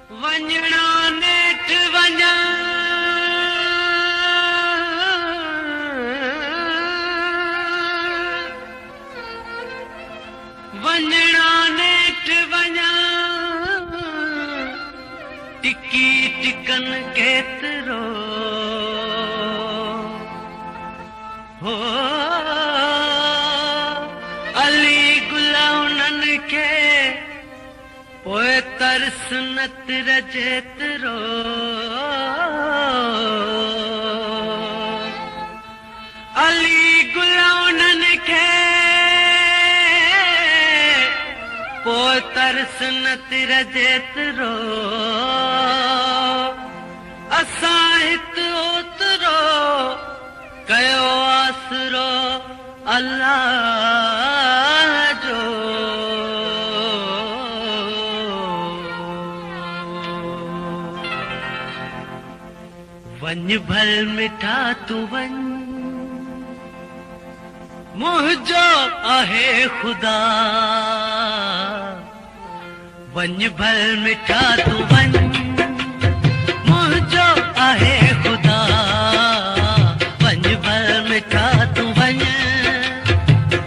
वञणा नेठ वञा वञणा नेठ वञा टिकी टिकन केतिरो हो अली गुलाउनन के पोइ तरस नतिर जेतिरो अली गुलाउनन के पोइ तरस नतिर जेतिरो असां हिते ओतिरो कयो आसरो अल्लाह जो वञ भल मिठा तूं वञ मुंहिंजो आहे ख़ुदा वञ भल मिठा तूं वञ मुंहिंजो आहे ख़ुदा वञ भल मिठा तूं वञ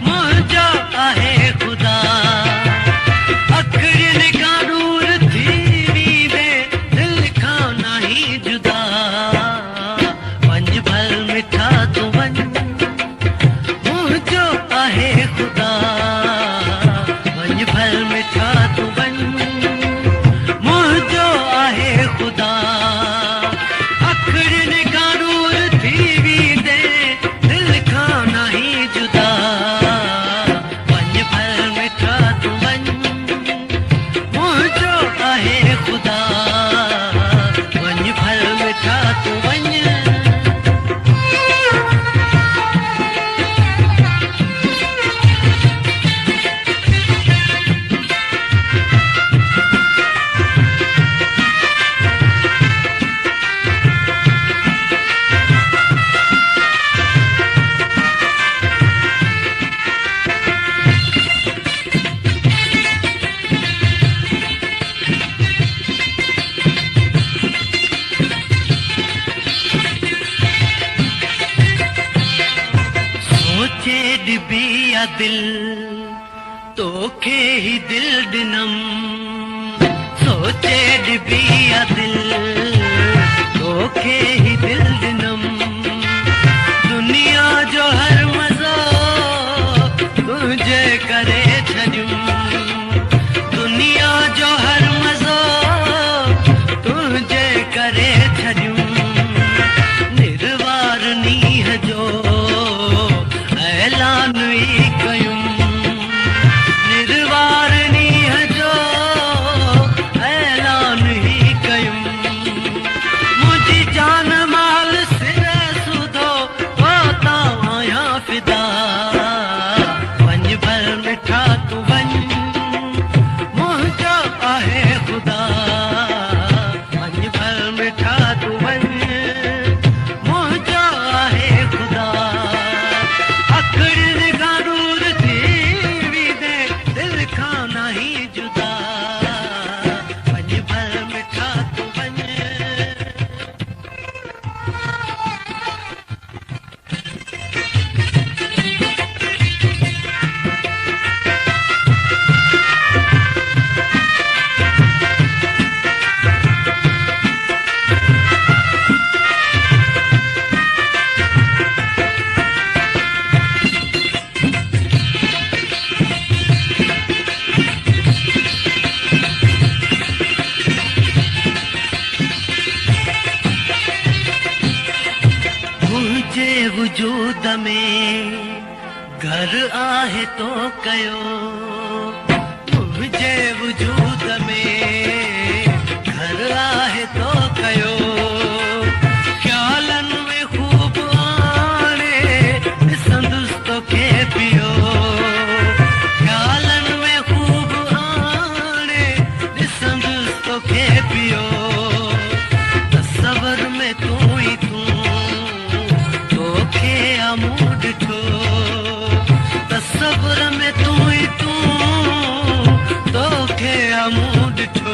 मुंहिंजो आहे ख़ुदा अखियुनि खां दूर थी वींदे दिलि खां नाही जुदा वञ भल मिठा तूं वञ मुंहिंजो आहे ख़ुदा वञ भल मिठा तूं वञ मुंहिंजो आहे ख़ुदा अखियुनि खां दूर थी वींदे दिलि खां नाही जुदा वञ भल मिठा तूं वञ मुंहिंजो आहे ख़ुदा वञ भल मिठा तूं वञ सोचे डिबिया दिल तोखे ही दिल ॾिनम सोचे डिबिया दिल तोखे ही दिल ॾिनम दुनिया जो हर मज़ो तुंहिंजे करे छॾियुम दुनिया जो हर मज़ो तुंहिंजे करे छॾियुम निर्वार नीह जो ऐलान ई कयुम निर्वार नीह जो ऐलान ई कयुम मुंहिंजी जान माल सिर सुधो पोता आहियां फिदा वञ भल मिठा तूं वञ मुंहिंजो आहे ख़ुदा वञ भल मिठा तूं वञ मुंहिंजो आहे ख़ुदा अखियुनि खां दूर थी वींदे दिलि खां नाही जुदा वञ भल मिठा तूं वञ मुंहिंजे वजूद में घर आहे तो कयो मुंहिंजे वजूद में घर आहे तो कयो ख़्यालनि में ख़ूब आणे ॾिसंदुसि तोखे पियो ख़्यालनि में ख़ूब आणे ॾिसंदुसि तोखे पियो तसवर में तूं ई तूं तोखे आमूं ॾिठो तसवर में तूं ई तूं तोखे आमूं ॾिठो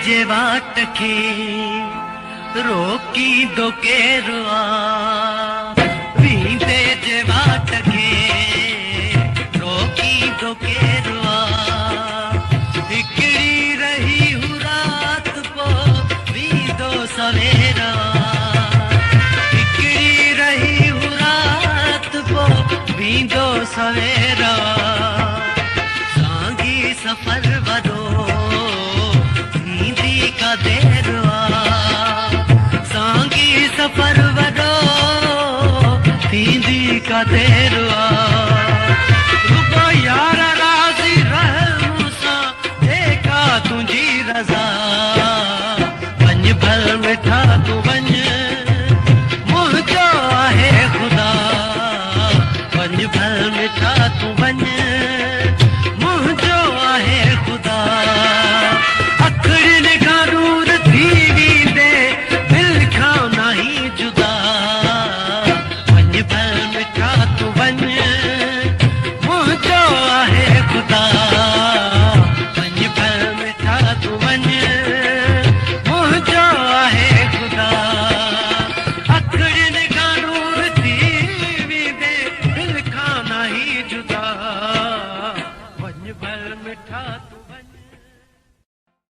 जे वाट खे रोकी दो केरुआ वींदे जे वाट खे रोकी दो केरुआ हिकिड़ी रही हू रात पो वींदो सवेरा हिकिड़ी रही हू रात पो वींदो सवेरा सांगी सफ़र वॾो वींदी का देरुआ सांगी सफ़र वॾो थींदी का देरुआ